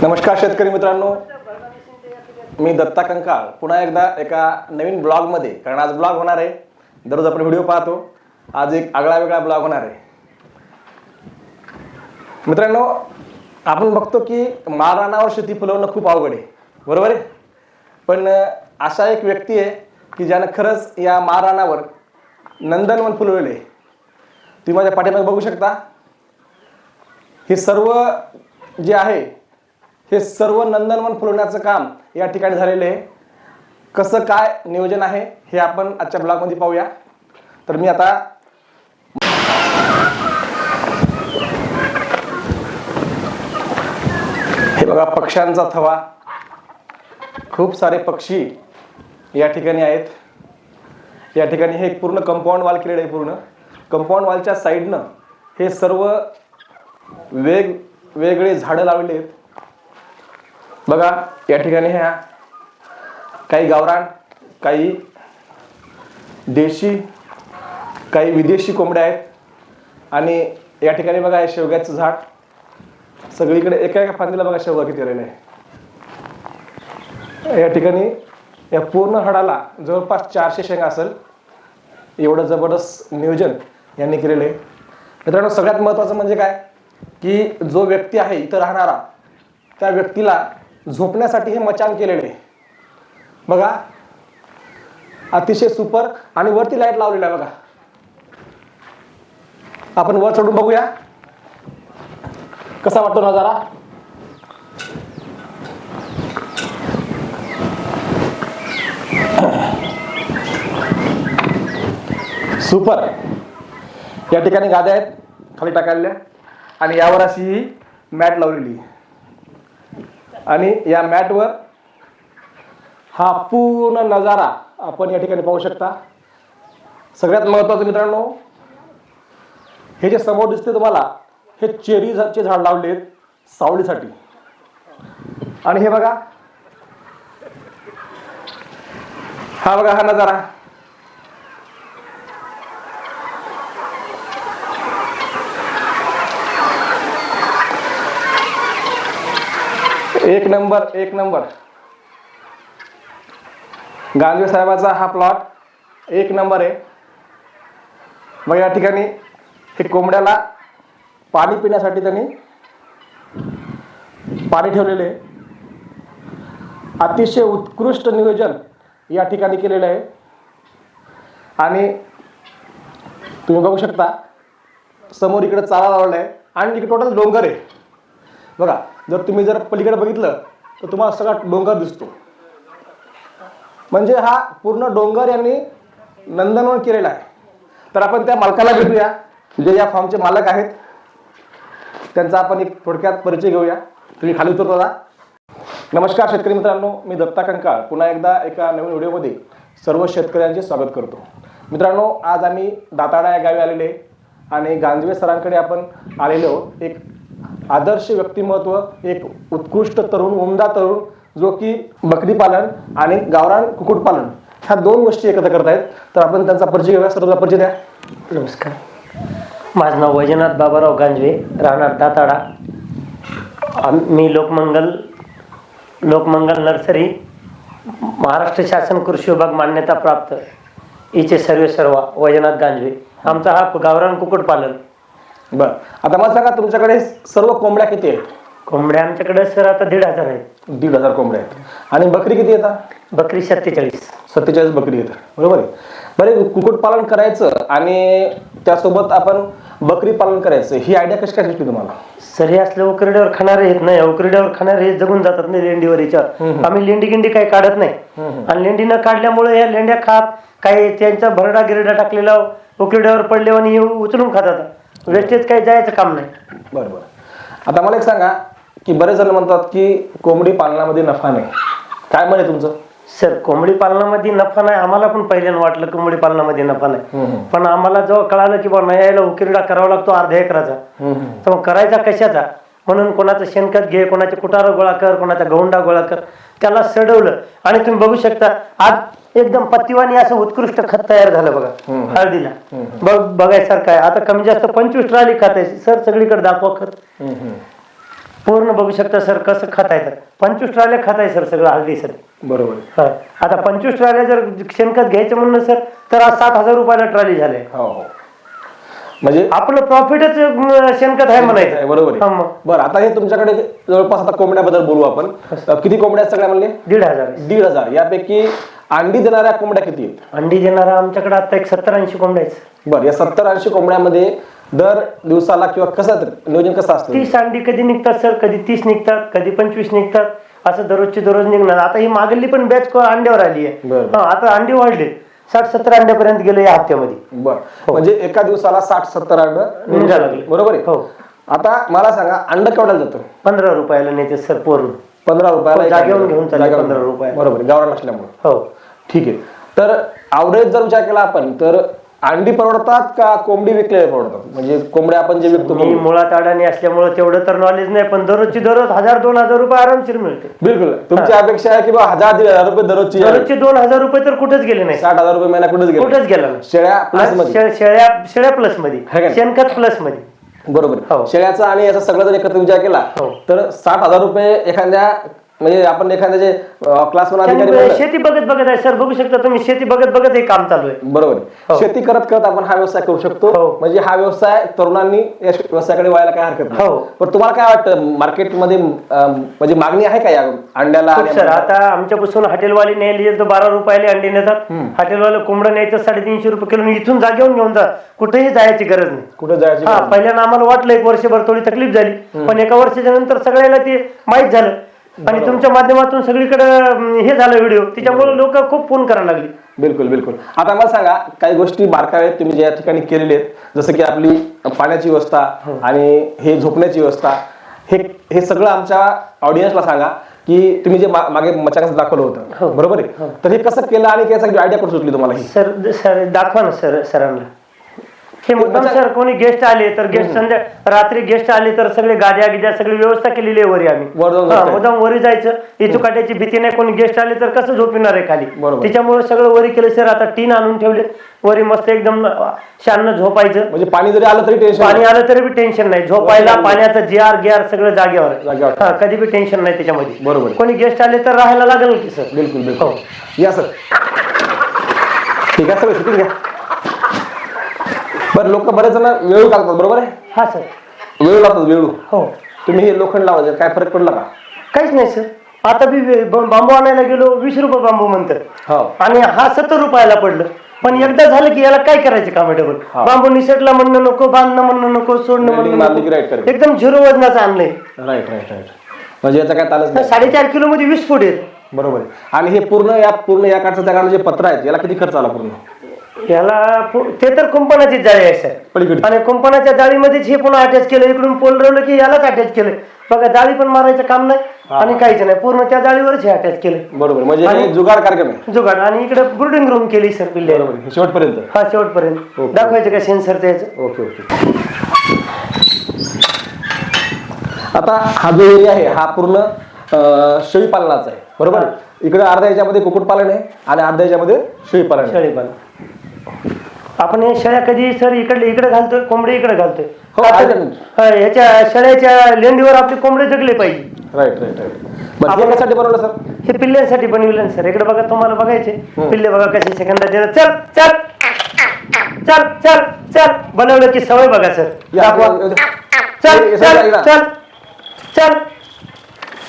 नमस्कार शेतकरी मित्रांनो, मी दत्ता कंकाळ पुन्हा एकदा एका नवीन ब्लॉग मध्ये, कारण आज ब्लॉग होणार आहे. दररोज आपण व्हिडिओ पाहतो, आज एक आगळा वेगळा ब्लॉग होणार आहे. मित्रांनो, आपण बघतो की माळरानावर शेती फुलवणं खूप अवघड आहे, बरोबर आहे. पण असा एक व्यक्ती आहे की ज्यानं खरंच या माळरानावर नंदनवन फुलवले. तुम्ही माझ्या पाठीमागे बघू शकता. हे सर्व जे आहे हे सर्व नंदनवन फुलवण्याचं काम या ठिकाणी झालेलं आहे. कसं काय नियोजन आहे हे आपण आजच्या ब्लॉगमध्ये पाहूया. तर मी आता हे बघा, पक्ष्यांचा थवा, खूप सारे पक्षी या ठिकाणी आहेत. या ठिकाणी हे पूर्ण कंपाऊंड वॉल केलेलं आहे. पूर्ण कंपाऊंड वॉलच्या साईडनं हे सर्व वेगवेगळे झाडं लावलेली आहेत. बघा, या ठिकाणी ह्या काही गावरान, काही देशी, काही विदेशी कोंबड्या आहेत. आणि या ठिकाणी बघा, हे शेवग्याचं झाड, सगळीकडे एका एका फांदीला बघा शेवगा किती आलेला आहे. या ठिकाणी या पूर्ण हडाला जवळपास 400 शेंगा असेल. एवढं जबरदस्त नियोजन यांनी केलेलं आहे. मित्रांनो, सगळ्यात महत्त्वाचं म्हणजे काय की जो व्यक्ती आहे इथं राहणारा, त्या व्यक्तीला झोपण्यासाठी हे मचान केलेले आहे. बघा, अतिशय सुपर. आणि वरती लाईट लावलेला आहे बघा. आपण वर चढून बघूया कसा वाटतो नजारा. सुपर. या ठिकाणी गाद्या आहेत खाली टाकायला, आणि यावर अशी ही मॅट लावलेली. आणि या मॅटवर हा पूर्ण नजारा आपण या ठिकाणी पाहू शकता. सगळ्यात महत्त्वाचं मित्रांनो, हे जे समोर दिसते तुम्हाला, हे चेरीचे झाड लावले आहेत सावलीसाठी. आणि हे बघा, हा बघा हा नजारा. एक नंबर, एक नंबर. गांधवे साहेबाचा हा प्लॉट एक नंबर आहे. मग या ठिकाणी हे कोंबड्याला पाणी पिण्यासाठी त्यांनी पाणी ठेवलेले आहे. अतिशय उत्कृष्ट नियोजन या ठिकाणी केलेलं आहे. आणि तुम्ही बघू शकता, समोर इकडे चारा लावलेला आहे आणि इकडे टोटल डोंगर आहे. बघा, जर पलीकडे बघितलं तर तुम्हाला सगळा डोंगर दिसतो. म्हणजे हा पूर्ण डोंगर यांनी नंदनवन केलेला आहे. तर आपण त्या मालकाला भेटूया, जे या फार्मचे मालक आहेत. त्यांचा आपण एक थोडक्यात परिचय घेऊया. तुम्ही खाली उतरतो का? नमस्कार शेतकरी मित्रांनो, मी दत्ता कंकाळ पुन्हा एकदा एका नवीन व्हिडिओमध्ये सर्व शेतकऱ्यांचे स्वागत करतो. मित्रांनो, आज आम्ही दाताडा या गावी आलेले आणि गांजवे सरांकडे आपण आलेलो. एक आदर्श व्यक्तिमत्व, एक उत्कृष्ट तरुण, उमदा तरुण, जो की बकरी पालन आणि गावरान कुक्कुटपालन ह्या दोन गोष्टी एकत्र करतायत. तर आपण त्यांचा परिचय घेऊया. सर्वांचा परिचय द्या. नमस्कार, माझं नाव वैजनाथ बाबाराव गांजवे, राहणार दाताडा. मी लोकमंगल नर्सरी, महाराष्ट्र शासन कृषी विभाग मान्यता प्राप्त, इचे सर्वा वैजनाथ गांजवे. आमचा हा गावरान कुक्कुटपालन. बरं, आता मला सांगा, तुमच्याकडे सर्व कोंबड्या किती आहेत? कोंबड्या आमच्याकडे सर आता 1,500 आहेत. 1,500 कोंबड्या आहेत. आणि बकरी किती येतात? बकरी 47 बकरी येतात, बरोबर आहे. बरे, कुक्कुटपालन करायचं आणि त्यासोबत आपण बकरी पालन करायचं, ही आयडिया कशी काय सुचली तुम्हाला? सर, हे असले उकरड्यावर खाणारे आहेत नाही, उकरड्यावर खाणारे हे जगून जातात नाही लेंडीवर. याच्यावर आम्ही लेंडी गिंडी काही काढत नाही. आणि लेंडी न काढल्यामुळे या लेंड्या खात काही त्यांचा भरडा गिरडा टाकलेला उकरड्यावर पडले आणि उचलून खातात. वेस्टेज काही जायचं काम नाही. बरोबर. आता मला एक सांगा की बरेच जण म्हणतात की कोंबडी पालनामध्ये नफा नाही. काय म्हणे तुमचं? सर, कोंबडी पालनामध्ये नफा नाही. आम्हाला पण पहिल्यानं वाटलं कोंबडी पालनामध्ये नफा नाही. पण आम्हाला जेव्हा कळालं की बाबा नाही, यायला उकिरडा करावा लागतो अर्ध्या एकराचा, तर मग करायचा कशाचा? म्हणून कोणाचं शेणखत घे, कोणाचे कुटार गोळा कर, कोणाचा गौंडा गोळा कर, त्याला सडवलं. आणि तुम्ही बघू शकता, आज एकदम पतिवानी असं उत्कृष्ट खत तयार झालं बघा हळदीला. बघायसारखं आहे. आता कमी जास्त 25 ट्रॉली खत आहे सर, सगळीकडे दाखवा खत. पूर्ण बघू शकता सर कसं खत आहे तर 25 ट्रॉल्या खत आहे सर सगळं हल्दी सर. बरोबर. आता 25 ट्रॉल्या जर शेणखत घ्यायचं म्हणलं सर तर आज 7,000 रुपयाला ट्रॉली झाले. हो म्हणजे आपलं प्रॉफिटच शेणखत आहे म्हणायचं. बरोबर हा मग. बरं, आता हे तुमच्याकडे जवळपास आता कोंबड्याबद्दल बोलू आपण. किती कोंबड्या सगळ्या म्हणले? 1,500. 1,500. यापैकी अंडी देणाऱ्या कोंबड्या किती आहेत? अंडी देणारा आमच्याकडे आता एक 70-80 कोंबड्या आहेत. बरं, या 70-80 कोंबड्यामध्ये दर दिवसाला किंवा कसं नियोजन कसं असतं? 30 अंडी कधी निघतात सर, कधी 30 निघतात, कधी 25 निघतात, असं दररोजची दररोज निघणार. आता ही मागली पण बॅच अंड्यावर आली आहे. आता अंडी वाढले 60-70 अंड्यापर्यंत गेले या हप्त्यामध्ये. बरं, म्हणजे एका दिवसाला 60-70 अंड निघायला लागले. बरोबर आहे. हो. आता मला सांगा, अंड केवढ्याला जातं? 15 रुपयाला नेते सर पूर्ण. 15 रुपयाला जागेवरून घेऊन चालले 15 रुपये. बरोबर, गावरान असल्यामुळे. हो ठीक आहे. तर ॲव्हरेज जर विचार केला आपण तर अंडी परवडतात का कोंबडी विकलेल्या परवडतात? म्हणजे कोंबड्या आपण जे विकतो. मी मुळात अडाणी असल्यामुळे तेवढं तर नॉलेज नाही, पण दररोजची दररोज 1,000-2,000 रुपये आरामशीर मिळते. बिलकुल. तुमची अपेक्षा आहे की 1,000-1,500 रुपये दररोजची 2,000 रुपये तर कुठेच गेले नाही. 60,000 रुपये महिना कुठेच गेले? कुठेच गेला नाही. शेळ्या प्लस मध्ये. शेळ्या प्लस मध्ये, शेणखत प्लस मध्ये. बरोबर. शेळ्याचा आणि याचा सगळं जर एकत्र विचार केला तर 60,000 रुपये एखाद्या म्हणजे आपण एखाद्या क्लास 1 अधिकारी शेती बघत बघत आहे सर, बघू शकता तुम्ही. शेती बघत बघत हे काम चालू आहे. बरोबर. शेती करत करत आपण हा व्यवसाय करू शकतो. म्हणजे हा व्यवसाय तरुणांनी या व्यवसायाकडे वळायला काय हरकत नाही. पण तुम्हाला काय वाटतं, मार्केटमध्ये म्हणजे मागणी आहे का या अंड्याला? सर आता आमच्यापासून हॉटेलवाले न्यायला तर 12 रुपयाले अंडी नेतात. हॉटेलवाले कोंबडं न्यायचं 350 रुपये किलो. इथून जागेवरून घेऊन जा, कुठेही जायची गरज नाही. कुठे जायची? पहिल्यांदा आम्हाला वाटलं 1 वर्षभर थोडी तकलीफ झाली, पण 1 वर्षाच्या नंतर सगळ्याला ते माहीत झालं. आणि तुमच्या माध्यमातून सगळीकडे हे झालं व्हिडिओ, त्याच्यामुळे लोक खूप फोन करायला लागली. बिलकुल बिलकुल. आता मला सांगा, काही गोष्टी बारकावे तुम्ही ज्या ठिकाणी केलेले आहेत, जसं की आपली पाण्याची व्यवस्था आणि हे झोपण्याची व्यवस्था, हे सगळं आमच्या ऑडियन्सला सांगा की तुम्ही जे मागे मचाकाचं दाखवलं होतं, बरोबर आहे, तर हे कसं केलं आणि त्याची आयडिया कुठे सुचली तुम्हाला? ही सर दाखवा ना सरांना. हे मुद्दाम सर कोणी गेस्ट आले तर रात्री गेस्ट आले तर सगळे गाद्या गिद्या सगळी व्यवस्था केलेली आहे वरी. आम्ही मुद्दाम वरी जायचं, इचुकाट्याची भीती नाही. कोणी गेस्ट आले तर कसं झोपणार आहे खाली, त्याच्यामुळे सगळं वरी केलं सर. आता टीन आणून ठेवले वरी, मस्त एकदम शान झोपायचं. म्हणजे पाणी जरी आलं तरी टेन्शन, पाणी आलं तरी बी टेन्शन नाही. झोपायला पाण्याचं गियार सगळं जागेवर, कधी बी टेन्शन नाही त्याच्यामध्ये. बरोबर. कोणी गेस्ट आले तर राहायला लागेल की सर? बिलकुल बिलकुल. या सर. ठीक आहे सर, शूटिंग घ्या. बरं, लोक बरेच जण वेळू टाकतात, बरोबर आहे? हा सर, वेळू लागतात. वेळू. हो. तुम्ही हे लोखंड लावायचं, काय फरक पडला का? काहीच नाही सर. आता बी बांबू आणायला गेलो 20 रुपये बांबू म्हणतात, आणि हा 70 रुपयाला पडलं. पण एकदा झालं की याला काय करायचं काम आहे? डबल बांबू निसटला म्हणणं नको, बांधणं म्हणणं नको, सोडणं म्हणणं नको, एकदम 0 वजनाचं आणलंय. Right right right. म्हणजे याचा काय तालच नाही. 4.5 किलो मध्ये 20 फूट आहेत. बरोबर आहे. आणि हे पूर्ण या काठचं त्या काढलं जे पत्र आहेत, याला किती खर्च आला पूर्ण? याला ते तर कुंपणाची जाळी आहे सर, आणि कुंपणाच्या जाळीमध्येच हे पुन्हा अटॅच केलं. इकडून पोल रवलं की यालाच अटॅच केलं. बघा, जाळी पण मारायचं काम नाही आणि काहीच नाही, पूर्ण त्या जाळीवरच हे अटॅच केलं. बरोबर. म्हणजे जुगाड कार्यक्रम आहे. जुगाड. आणि इकडे ब्रुडिंग रूम केली सर पिल्ले, शेवटपर्यंत. हा, शेवटपर्यंत दाखवायचं का सेन्सर त्याचं? Okay okay. आता हा जो एरिया आहे हा पूर्ण शेळी पालनाचा आहे, बरोबर? इकडे अर्ध्या याच्यामध्ये कुक्कुटपालन आहे आणि अर्ध्या याच्यामध्ये शेळी पालन. शेळीपालन. आपण हे शेळ्या कधी सर इकडे घालतोय, कोंबडे इकडे घालतोय. ह्याच्या शेळ्याच्या लेंडीवर आपले कोंबडे जगले पाहिजे. Right right right. कशासाठी बनवलं सर? हे पिल्ल्यांसाठी बनवलं सर. इकडे बघा, तुम्हाला बघायचे पिल्ले बघा कसे सेकंदात देतात. चल चल चल चल चल. बनवलं की सवय बघा सर. चल चल चल चल.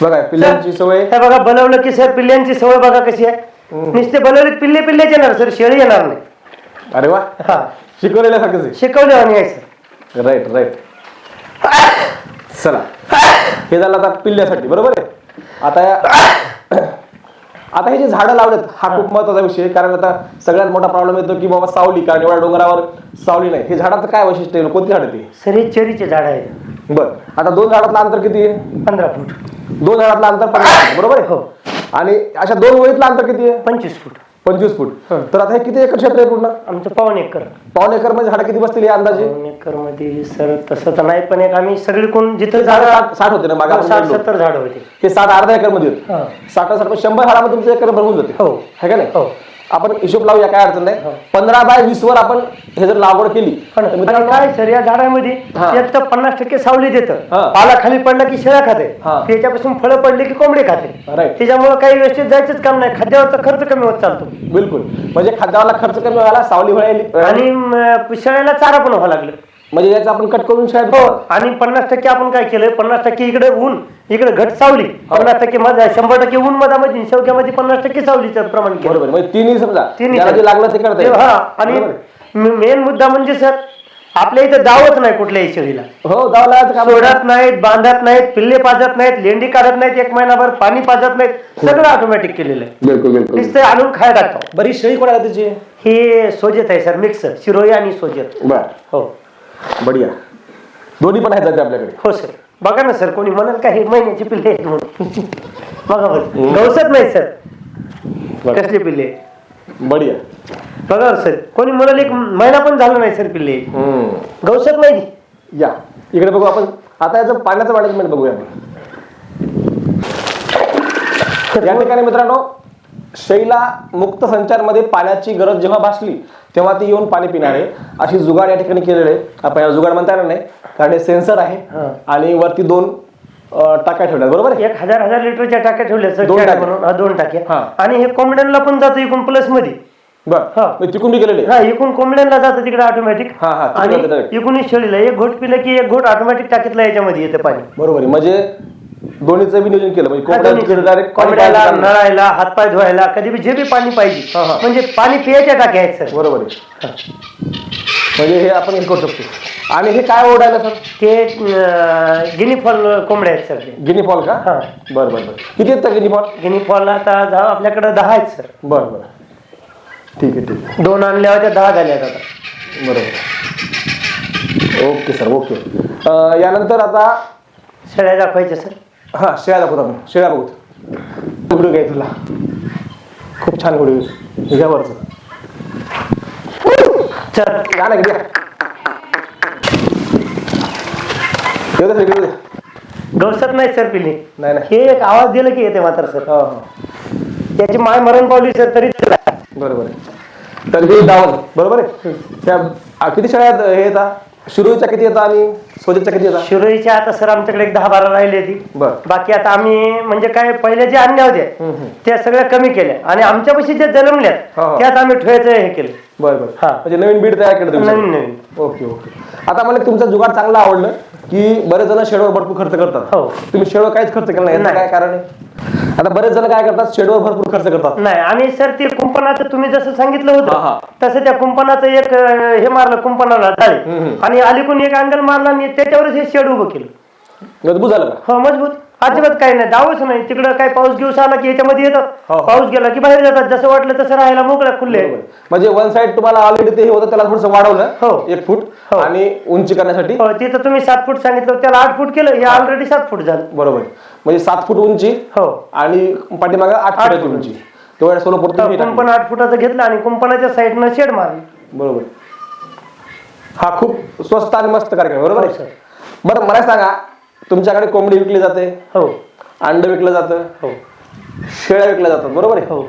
बघा पिल्ल्यांची सवय. हे बघा, बनवलं की सर पिल्ल्यांची सवय बघा कशी आहे. नुसते बनवले पिल्लेच येणार सर, शेळी येणार नाही. अरे वा. हा, शिकवलेल्यासारखंच. शिकवलं आहे सर. Right right. चला, हे झालं आता पिल्ल्यासाठी, बरोबर आहे. आता हे जे झाडं लावलेत हा खूप महत्वाचा विषय, कारण आता सगळ्यात मोठा प्रॉब्लेम येतो की बाबा सावली, कारण एवढ्या डोंगरावर सावली नाही. हे झाडाचं काय वैशिष्ट्य आहे? कोणती झाडं ते? सर हे चेरीचे झाड आहे. बर. आता 2 झाडातलं अंतर किती आहे? 15 फूट. 2 झाडातलं अंतर 15 फूट, बरोबर आहे? हो. आणि अशा 2 वळीतलं अंतर किती आहे? 25 फूट. 25 फूट. तर आता हे किती एकर क्षेत्र आहे पूर्ण? आमचं 1.25 एकर. 1.25 एकर मध्ये झाडं किती बसतील या अंदाजे? 1.25 एकर मध्ये सर तसं तर नाही, पण एक आम्ही सगळी कोण जिथं झाड 60 होते ना मागे? 60-70 झाड होते. हे 60 अर्धा एकर मध्ये होते. 60-60 100 झाडामध्ये तुमचं एकर भरवून जाते, हो है का नाही? हो. आपण हिशोब लावूया, काय अडचण नाही. 15 बाय 20 वर आपण हे जर लागवड केली तर आणि मित्रांनो काय सर या झाडामध्ये एक तर 50% सावली देतं, पाला खाली पडला की शेळ्या खाते, त्याच्यापासून फळं पडली की कोंबडी खाते. राईट, त्याच्यामुळे काही व्यवस्थित जायचंच काम नाही, खाद्यावरचा खर्च कमी होत चालतो. बिलकुल. म्हणजे खाद्याला खर्च कमी व्हायला, सावली व्हायला आणि शेळ्याला चारा पण व्हावं लागलं. म्हणजे याचं आपण कट करून शाळेत हो. आणि 50% आपण काय केलं, 50% इकडे ऊन, इकडे घट सावली, 50% मध्ये 100% ऊन मधामध्ये, शेवग्यामध्ये 50% सावलीचं प्रमाण केलं. बरोबर. म्हणजे तिन्ही समजा तिन्ही ज्याला जे लागलं ते करता येईल. आणि मेन मुद्दा म्हणजे सर आपल्या इथं दावत नाही कुठल्याही शेळीला. हो, दावला सोडत नाहीत, बांधत नाहीत, पिल्ले पाजत नाहीत, लेंडी काढत नाहीत, 1 महिनाभर पाणी पाजत नाहीत, सगळं ऑटोमॅटिक केलेलं आहे. बिलकुल बिलकुल. नुसतं आणून खायला टाकतो. बरी शेळी कोण आहे त्याची? हे सोजेत आहे सर, मिक्स शिरोई आणि सोजेत. बर, हो, बढिया. दोन्ही पण आहेत आपल्याकडे. हो सर. बघा ना सर, कोणी म्हणाल का हे महिन्याची पिल्ले आहेत म्हणून. बघा बरं, गवसत नाही सर, कसले पिल्ले. बढिया. बघा सर, कोणी म्हणाल 1 महिना पण झाला नाही सर पिल्ले, गवसत नाही. या इकडे बघू आपण आता याचं पाण्याचं मॅनेजमेंट बघूया आपण. या ठिकाणी मित्रांनो शेळीला मुक्त संचारमध्ये पाण्याची गरज जेव्हा भासली तेव्हा ती येऊन पाणी पिणार आहे, अशी जुगाड या ठिकाणी केलेली आहे. आपण याला जुगाड म्हणता येणार नाही, कारण हे सेन्सर आहे आणि वरती 2 टाक्या ठेवल्या. बरोबर आहे, 1000 लिटरच्या टाक्या ठेवल्या सर, 2 टाक्या. म्हणून 2 टाक्या. आणि हे कोंबड्यांना पण जातं इकडून प्लस मध्ये. बरं, तिकून बी केलेले. हा, इकडून कोंबड्यांना जातं तिकडे ऑटोमॅटिक, आणि इकडून शेळीला 1 घोट पिलं की 1 घोट ऑटोमॅटिक टाकीतला याच्यामध्ये येतं पाणी. बरोबर आहे. म्हणजे दोन्हीचं बी नियोजन केलं. म्हणजे कोंबड्याला नळायला, हातपाय धुवायला, कधी बी जे बी पाणी पाहिजे, म्हणजे पाणी पियाच्या टाक्या आहेत सर. बरोबर आहे. म्हणजे हे आपण हे करू शकतो. आणि हे काय ओढायला सर? ते गिनी फॉल कोंबड्या आहेत सर. गिनी फॉल का? बरं बरं बरं. किती आहेत गिनी फॉल? गिनी फॉल आता आपल्याकडे 10 आहेत सर. बरं बरं, ठीक आहे ठीक आहे. 2 आणल्या होत्या, 10 झाल्या आता. बरोबर. Okay sir, okay. यानंतर आता शेळ्या दाखवायच्या सर. हा, शेळ्या दाखवतो आपण. शेळ्या बघू. व्हिडिओ घ्याय तुला, खूप छान व्हिडिओ घ्या वरचं. चल या ना, घ्या. गवसत नाही सर पिल्ली. नाही नाही, हे एक आवाज दिला की येते मात्र सर. त्याची माय मरण पावली सर तरी. बरोबर आहे. तर हे डावल बरोबर आहे. त्या किती शेळ्या आहेत? हे येतात शिरोईच्या किती येतात आणि सोजेच्या किती येतात? शिरोईच्या आता सर आमच्याकडे 10-12 राहिली होती. बाकी आता आम्ही म्हणजे काय पहिल्या ज्या आणल्या होत्या त्या सगळ्या कमी केल्या, आणि आमच्यापाशी ज्या जन्मल्यात त्यात आम्ही ठेवायचं हे केलं. बरं बरं. म्हणजे नवीन बीड तयार केलं तुम्ही? नवीन. Okay okay. आता मला तुमचं जुगाड चांगलं आवडलं की बरेच जण शेडवर भरपूर खर्च करतात. हो. तुम्ही शेडवर काहीच खर्च केला नाही, काय कारण आहे? आता बरेच जण काय करतात, शेडवर भरपूर खर्च करतात. नाही, आणि सर ते कुंपणाचं तुम्ही जसं सांगितलं होतं तसं त्या कुंपणाचं एक हे मारलं, कुंपणाला जाळी, आणि अलीकडून एक अँगल मारला आणि त्याच्यावरच हे शेड उभं केलं. मजबूत झालं का? हो, मजबूत. अजिबात काही नाही, दावच नाही. तिकडं काय पाऊस घेऊस आला की याच्यामध्ये येतात, पाऊस गेला की बाहेर जातात, जसं वाटलं तसं राहायला मोकळ्या खुले. म्हणजे 1 साइड तुम्हाला ऑलरेडी ते होतं, त्याला थोडंसं वाढवलं 1 फूट आणि उंची करण्यासाठी. हो, तिथं तुम्ही 7 फूट सांगितलं, त्याला 8 फूट केलं, हे ऑलरेडी 7 फूट झालं. बरोबर. म्हणजे 7 फूट उंची आणि पाठीमागे 8 फूट उंची. तेवढ्या सोलापूर कुंपण 8 फुटाचं घेतलं आणि कुंपणाच्या साईडनं शेड मारली. बरोबर. हा खूप स्वस्त आणि मस्त कार्यक्रम. बरोबर आहे. बरं, मला सांगा, तुमच्याकडे कोंबडी विकली जाते, हो, अंड विकलं जातं, हो, शेळ्या विकल्या जातात. बरोबर आहे. हो.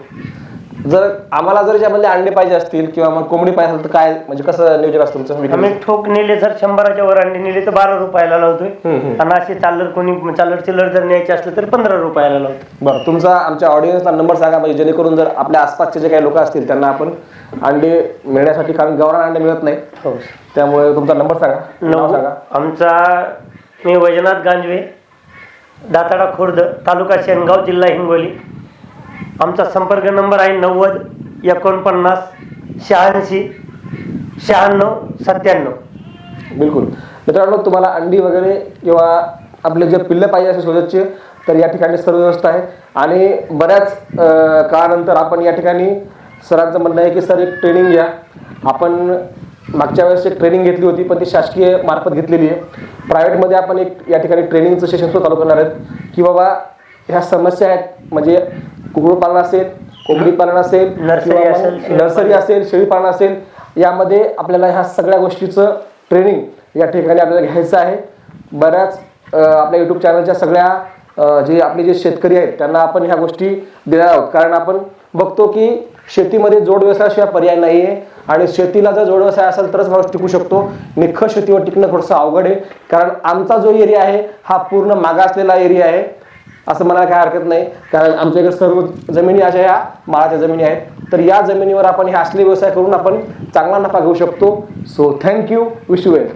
जर आम्हाला जर ज्यामध्ये अंडे पाहिजे असतील किंवा मग कोंबडी पाहिजे असेल तर काय, म्हणजे कसं नियोजन असतं तुमचं? आम्ही ठोक नेले जर 100च्या वर अंडे नेले तर 12 रुपयाला लावतोय, आणि असे चालर चिल्लर जर न्यायचे असले तर 15 रुपयाला लावतो. बरं, तुमचा आमच्या ऑडियन्सला नंबर सांगा, म्हणजे जेणेकरून जर आपल्या आसपासचे जे काही लोक असतील त्यांना आपण अंडे मिळण्यासाठी, कारण गावरान अंडे मिळत नाही, त्यामुळे तुमचा नंबर सांगा, नाव सांगा. आमचा मी वैजनाथ गांजवे, दाताडा खुर्द, तालुका शेनगाव, जिल्हा हिंगोली. आमचा संपर्क नंबर आहे 90 49 86 96 97. बिलकुल. मित्रांनो, तुम्हाला अंडी वगैरे किंवा आपले जे पिल्ले पाहिजे असे शोधायचे तर या ठिकाणी सर्व व्यवस्था आहे. आणि बऱ्याच काळानंतर आपण या ठिकाणी सरांचं म्हणणं आहे की सर एक ट्रेनिंग घ्या. आपण मागच्या वेळेस एक ट्रेनिंग घेतली होती, पण ती शासकीय मार्फत घेतलेली आहे. प्रायव्हेटमध्ये आपण एक या ठिकाणी ट्रेनिंगचं सेशन सुद्धा चालू करणार आहेत की बाबा ह्या समस्या आहेत, म्हणजे कुक्कुटपालन असेल, कोंबडी पालन असेल, नर्सरी असेल, शेळी पालन असेल, यामध्ये आपल्याला ह्या सगळ्या गोष्टीचं ट्रेनिंग या ठिकाणी आपल्याला घ्यायचं आहे. बऱ्याच आपल्या यूट्यूब चॅनलच्या सगळ्या जे आपले जे शेतकरी आहेत त्यांना आपण ह्या गोष्टी देणार आहोत, कारण आपण बघतो की शेतीमध्ये जोड व्यवसायाशिवाय पर्याय नाहीये आणि शेतीला जर जोड व्यवसाय असेल तरच माणूस टिकू शकतो. निखळ शेतीवर टिकणं थोडंसं अवघड आहे, कारण आमचा जो एरिया आहे हा पूर्ण मागासलेला एरिया आहे असं म्हणायला काही हरकत नाही, कारण आमच्याकडे सर्व जमिनी अशा ह्या माळाच्या जमिनी आहेत. तर या जमिनीवर आपण हे असले व्यवसाय करून आपण चांगला नफा घेऊ शकतो. So thank you, wish you well.